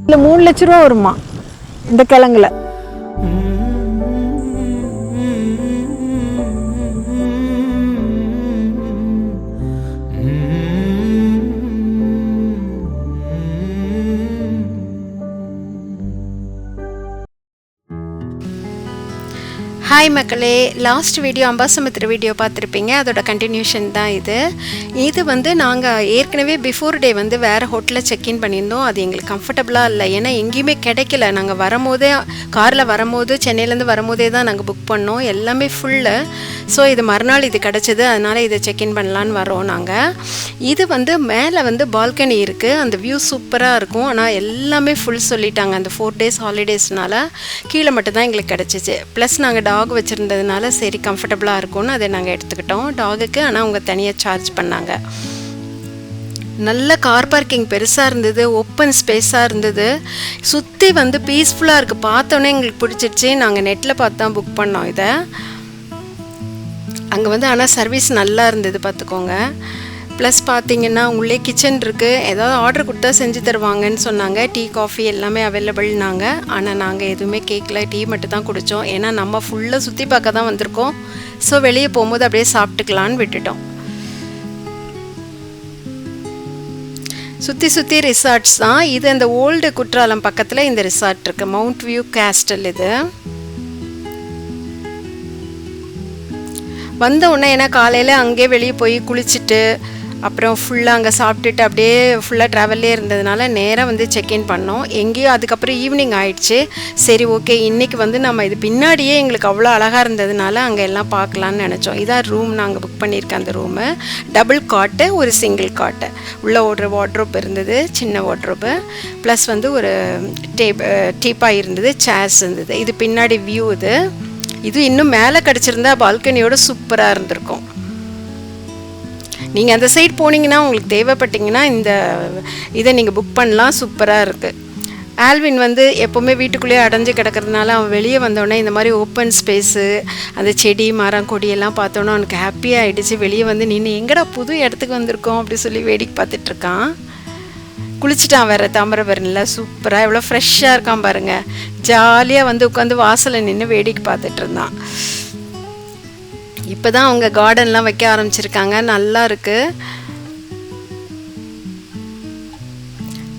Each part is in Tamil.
இல்லை 3 லட்ச ரூபா வருமா இந்த கிழங்குல. ஹாய் மக்களே, லாஸ்ட் வீடியோ அம்பாசமுத்திர வீடியோ பார்த்துருப்பீங்க. அதோட கண்டினியூஷன் தான் இது. இது வந்து நாங்கள் ஏற்கனவே பிஃபோர் டே வந்து வேறு ஹோட்டலில் செக்இன் பண்ணியிருந்தோம். அது எங்களுக்கு கம்ஃபர்டபுளாக இல்லை, ஏன்னா எங்கேயுமே கிடைக்கல. நாங்கள் வரும்போதே காரில் வரும்போது சென்னையிலேருந்து வரும்போதே தான் நாங்கள் புக் பண்ணோம், எல்லாமே ஃபுல்லு. ஸோ இது மறுநாள் இது கிடச்சிது, அதனால் இதை செக்இன் பண்ணலான்னு வரோம் நாங்கள். இது வந்து மேலே வந்து பால்கனி இருக்குது, அந்த வியூ சூப்பராக இருக்கும். ஆனால் எல்லாமே ஃபுல் சொல்லிட்டாங்க அந்த 4 days ஹாலிடேஸ்னால. கீழே மட்டும்தான் எங்களுக்கு கிடச்சிச்சு. ப்ளஸ் நாங்கள் டாக் வச்சுருந்ததுனால சரி கம்ஃபர்டபுளாக இருக்கும்னு அதை நாங்கள் எடுத்துக்கிட்டோம் டாகுக்கு. ஆனால் அவங்க தனியாக சார்ஜ் பண்ணாங்க. நல்ல கார் பார்க்கிங் பெருசாக இருந்தது, ஓப்பன் ஸ்பேஸாக இருந்தது, சுற்றி வந்து பீஸ்ஃபுல்லாக இருக்குது. பார்த்தோன்னே எங்களுக்கு பிடிச்சிருச்சு. நாங்கள் நெட்டில் பார்த்து தான் புக் பண்ணோம் இதை. அங்கே வந்து ஆனால் சர்வீஸ் நல்லா இருந்தது பார்த்துக்கோங்க. ப்ளஸ் பார்த்தீங்கன்னா உள்ளே கிச்சன் இருக்குது, ஏதாவது ஆர்டர் கொடுத்தா செஞ்சு தருவாங்கன்னு சொன்னாங்க. டீ காஃபி எல்லாமே அவைலபிள்னாங்க. ஆனால் நாங்கள் எதுவுமே கேட்கல, டீ மட்டும் தான் குடித்தோம். ஏன்னா நம்ம ஃபுல்லாக சுற்றி பார்க்க தான் வந்திருக்கோம். ஸோ வெளியே போகும்போது அப்படியே சாப்பிட்டுக்கலான்னு விட்டுட்டோம். சுற்றி சுற்றி ரிசார்ட்ஸ் தான் இது. அந்த ஓல்டு குற்றாலம் பக்கத்தில் இந்த ரிசார்ட் இருக்குது, மவுண்ட் வியூ கேஸ்டல். இது வந்த உடனே ஏன்னா காலையில் அங்கேயே வெளியே போய் குளிச்சுட்டு அப்புறம் ஃபுல்லாக அங்கே சாப்பிட்டுட்டு அப்படியே ஃபுல்லாக ட்ராவல்லே இருந்ததுனால நேராக வந்து செக்இன் பண்ணோம். எங்கேயோ அதுக்கப்புறம் ஈவினிங் ஆயிடுச்சு. சரி ஓகே, இன்றைக்கி வந்து நம்ம இது பின்னாடியே எங்களுக்கு அவ்வளோ அழகாக இருந்ததுனால அங்கே எல்லாம் பார்க்கலான்னு நினச்சோம். இதான் ரூம் நாங்கள் புக் பண்ணியிருக்கேன். அந்த ரூமு டபுள் காட்டு, ஒரு சிங்கிள் காட்டு, உள்ள ஒரு வார்ட்ரோப் இருந்தது, சின்ன வார்ட்ரோப்பு. ப்ளஸ் வந்து ஒரு டீப்பாய் இருந்தது, சேர்ஸ் இருந்தது. இது பின்னாடி வியூ. இது இன்னும் மேலே கிடச்சிருந்தா பால்கனியோட சூப்பராக இருந்திருக்கும். நீங்கள் அந்த சைட் போனீங்கன்னா உங்களுக்கு தேவைப்பட்டிங்கன்னா இந்த இதை நீங்கள் புக் பண்ணலாம். சூப்பராக இருக்குது. ஆல்வின் வந்து எப்போவுமே வீட்டுக்குள்ளேயே அடைஞ்சு கிடக்கிறதுனால அவன் வெளியே வந்தோடனே இந்த மாதிரி ஓப்பன் ஸ்பேஸு, அந்த செடி மரம் கொடியெல்லாம் பார்த்தோன்னா அவனுக்கு ஹாப்பியாக ஆகிடுச்சு. வெளியே வந்து நின்று எங்கடா புது இடத்துக்கு வந்திருக்கோம் அப்படி சொல்லி வேடிக்கை பார்த்துட்ருக்கான். குளிச்சுட்டான் வேறு தாமிரபரணியில். சூப்பராக எவ்வளோ ஃப்ரெஷ்ஷாக இருக்கான் பாருங்கள். ஜாலியாக வந்து உட்காந்து வாசலில் நின்று வேடிக்கை பார்த்துட்டு இருந்தான். இப்போ தான் அவங்க கார்டன்லாம் வைக்க ஆரம்பிச்சிருக்காங்க, நல்லா இருக்குது.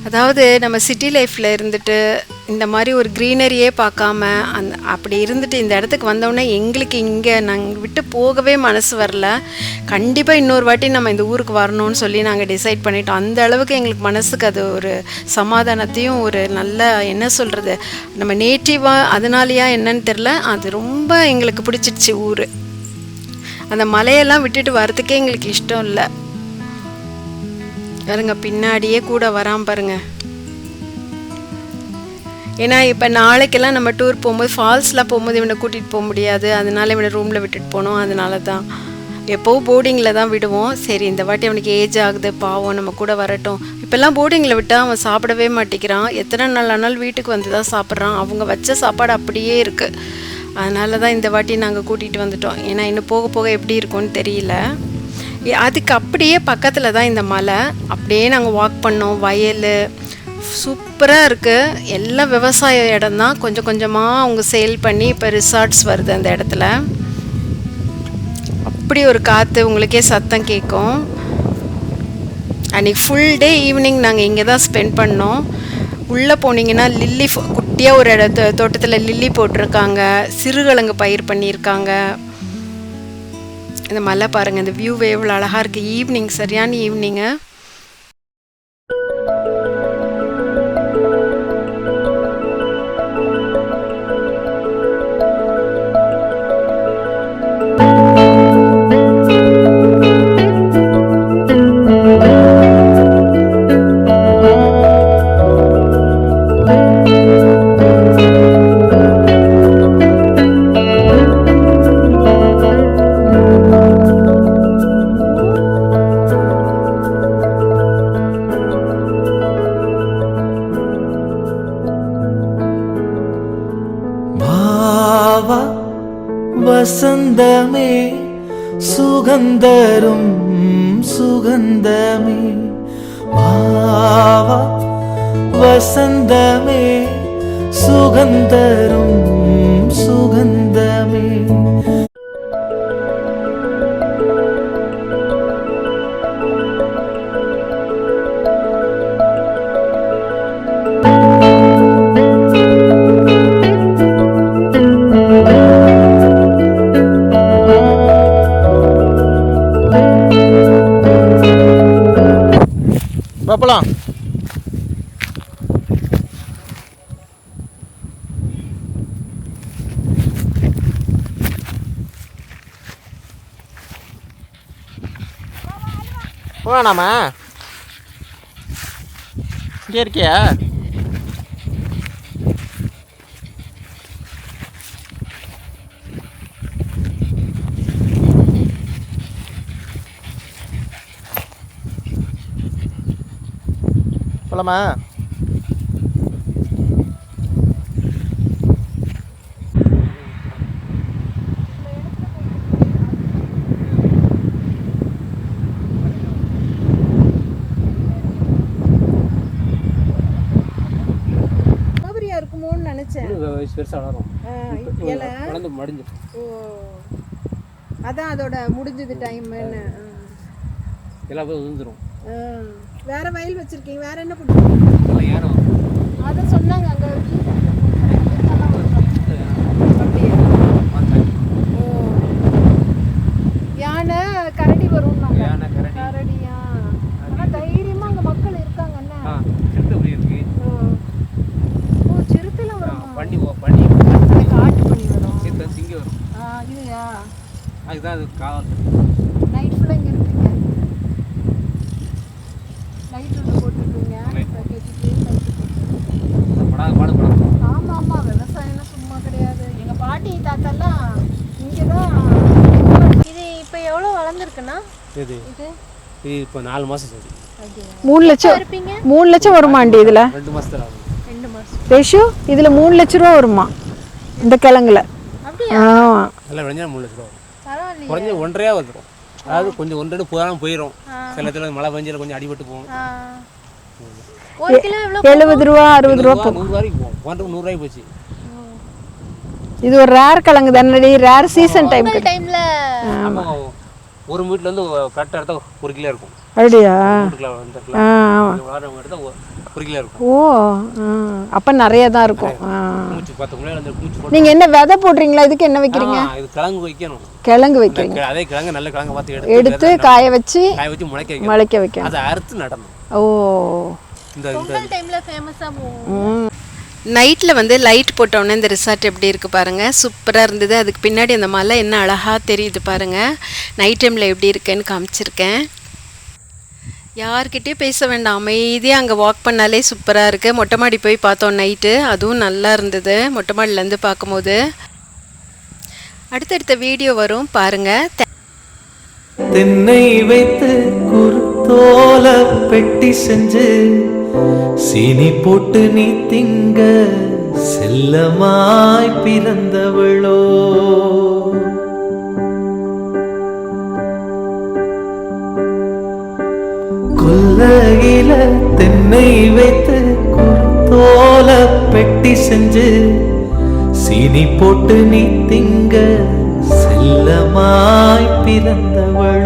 அதாவது நம்ம சிட்டி லைஃப்பில் இருந்துட்டு இந்த மாதிரி ஒரு க்ரீனரியே பார்க்காம அப்படி இருந்துட்டு இந்த இடத்துக்கு வந்தோடனே எங்களுக்கு இங்கே நாங்கள் விட்டு போகவே மனசு வரல. கண்டிப்பாக இன்னொரு வாட்டி நம்ம இந்த ஊருக்கு வரணும்னு சொல்லி நாங்கள் டிசைட் பண்ணிட்டோம். அந்த அளவுக்கு எங்களுக்கு மனசுக்கு அது ஒரு சமாதானத்தையும் ஒரு நல்ல என்ன சொல்கிறது நம்ம நேட்டிவாக அதனாலயா என்னன்னு தெரில, அது ரொம்ப எங்களுக்கு பிடிச்சிடுச்சு ஊர். அந்த மலையெல்லாம் விட்டுட்டு வரதுக்கே எங்களுக்கு இஷ்டம் இல்லை. பாருங்க பின்னாடியே கூட வராமல் பாருங்க. ஏன்னா இப்போ நாளைக்கெல்லாம் நம்ம டூர் போகும்போது ஃபால்ஸ்லாம் போகும்போது இவனை கூட்டிகிட்டு போக முடியாது, அதனால இவனை ரூமில் விட்டுட்டு போனோம். அதனால தான் எப்போவும் போர்டிங்கில் தான் விடுவோம். சரி இந்த வாட்டி அவனுக்கு ஏஜ் ஆகுது, பாவம் நம்ம கூட வரட்டும். இப்போல்லாம் போர்டிங்கில் விட்டால் அவன் சாப்பிடவே மாட்டேங்கிறான். எத்தனை நாள் ஆனாலும் வீட்டுக்கு வந்து தான் சாப்பிட்றான். அவங்க வச்ச சாப்பாடு அப்படியே இருக்குது. அதனால தான் இந்த வாட்டி நாங்கள் கூட்டிகிட்டு வந்துட்டோம். ஏன்னா இன்னும் போக போக எப்படி இருக்கும்னு தெரியல. அதுக்கு அப்படியே பக்கத்தில் தான் இந்த மலை. அப்படியே நாங்கள் வாக் பண்ணோம். வயல் சூப்பராக இருக்குது. எல்லாம் விவசாய இடம் தான். கொஞ்சம் கொஞ்சமாக அவங்க சேல் பண்ணி இப்போ ரிசார்ட்ஸ் வருது அந்த இடத்துல. அப்படி ஒரு காற்று, உங்களுக்கே சத்தம் கேட்கும். அன்றைக்கி ஃபுல் டே ஈவினிங் நாங்கள் இங்கே தான் ஸ்பெண்ட் பண்ணோம். உள்ளே போனீங்கன்னா லில்லி குட்டியாக ஒரு தோட்டத்தில் லில்லி போட்டிருக்காங்க, சிறுகிழங்கு பயிர் பண்ணியிருக்காங்க. இந்த மலை பாருங்கள், இந்த வியூவே எவ்வளோ அழகாக இருக்குது. ஈவினிங், சரியான ஈவினிங்கு. வா வசந்தமே சுகந்தரும் சுகந்தமே வா வா வசந்தமே சுகந்தரும் சுகந்தமே. போலாம். போனாமா இங்கே இருக்கியா? போலாமா? இருக்குமோன்னு நினைச்சேன். பெருசாக வளரும். வளர்ந்து மடிஞ்சு. ஓ, அதான் அதோட முடிஞ்சது டைம்னு. எல்லா பேரும் விழுந்துடும். வேற வயல் வச்சிருக்கீங்க, வேற என்ன பண்ணுறீங்க? யாரும் அதான் சொன்னாங்க அங்கே யானை கரடி வரும். கரடியா? ஆனால் தைரியமாக அங்கே மக்கள் இருக்காங்கண்ணா. சிறுத்தை அப்படி இருக்கு. ஓ, சிறுத்தையில் வரும். பண்ணி காட்டு பண்ணி வரும். சிறுத்தை சிங்க வரும். இதுயா அதுதான் அது காவல். நைட் ஃபுல்லாக இங்கே இருப்பீங்க. லைட் ஒன்று போட்டுருக்கீங்க. ஆமாம் ஆமாம், விவசாயம்லாம் சும்மா கிடையாது. எங்கள் பாட்டி தாத்தாலாம் இங்கே தான். இது இப்போ எவ்வளோ வளர்ந்துருக்குண்ணா? இது இப்போ 4 மாதம் சரி. 3 லட்சம் இருப்பீங்க? 3 லட்சம் வருமாண்டி இதில். 2 மாதத்தில் ஆகும். 2 மாதம். ரேஷு இதில் 3 லட்ச ரூபா வருமா இந்த கிழங்குல? அப்படியா? ஆமாம். நல்லா விளைஞ்சா 3 லட்ச ரூபா வரும். பரவாயில்லையே. குறைஞ்ச 1.5 வந்துடும். அதாவது கொஞ்சம் 1-2 போகாமல் போயிடும். சில இடத்துல மழை பெஞ்சில் கொஞ்சம் அடிபட்டு போகும். 1 கிலோ எவ்வளோ? 70 ரூபா 60 ரூபா போகும். 100 ரூபாய்க்கு போகும். 100 ரூபாய்க்கு போச்சு. இது ஒரு ரேர் கிழங்கு தானே, ரேர் சீசன் டைம். டைம்ல ஒரு வீட்டில் வந்து கரெக்டாக எடுத்தால் 1 கிலோ இருக்கும். அப்படியா? 1 கிலோ வளர்றவங்க எடுத்தால் 1 கிலோ இருக்கும். ஓ, அப்போ நிறைய தான் இருக்கும். மூச்சு 10 கிலோ அந்த மூச்சு போட்டு. நீங்கள் என்ன விதை போடுறீங்களா? இதுக்கு என்ன வைக்கிறீங்க? இது கிழங்கு வைக்கணும். கிழங்கு வைக்கிறீங்க. அதே கிழங்கு நல்ல கிழங்கு பார்த்து எடுத்து காய வச்சு முளைக்க வைக்கணும். அதை அறுத்து நடணும். ஓ, பொங்கல் டைம்ல ஃபேமஸா போகும். நைட்டில் வந்து லைட் போட்டோன்னே இந்த ரிசார்ட் எப்படி இருக்குது பாருங்கள், சூப்பராக இருந்தது. அதுக்கு பின்னாடி அந்த மலை என்ன அழகாக தெரியுது பாருங்கள். நைட் டைமில் எப்படி இருக்குன்னு காமிச்சிருக்கேன். யார்கிட்டயும் பேச வேண்டாம், அமைதியாக அங்கே வாக் பண்ணாலே சூப்பராக இருக்குது. மொட்டை மாடி போய் பார்த்தோம் நைட்டு, அதுவும் நல்லா இருந்தது மொட்டை மாடிலேருந்து பார்க்கும்போது. அடுத்தடுத்த வீடியோ வரும் பாருங்கள். தென்னை வைத்து குறுத்தோல பெட்டி செஞ்சு சீனி போட்டு நீ திங்க செல்லமாய் பிறந்தவளோ. கொல்லையில தென்னை வைத்து குறுத்தோல பெட்டி செஞ்சு சீனி போட்டு நீ திங்க செல்லமாய் பிறந்தவள்.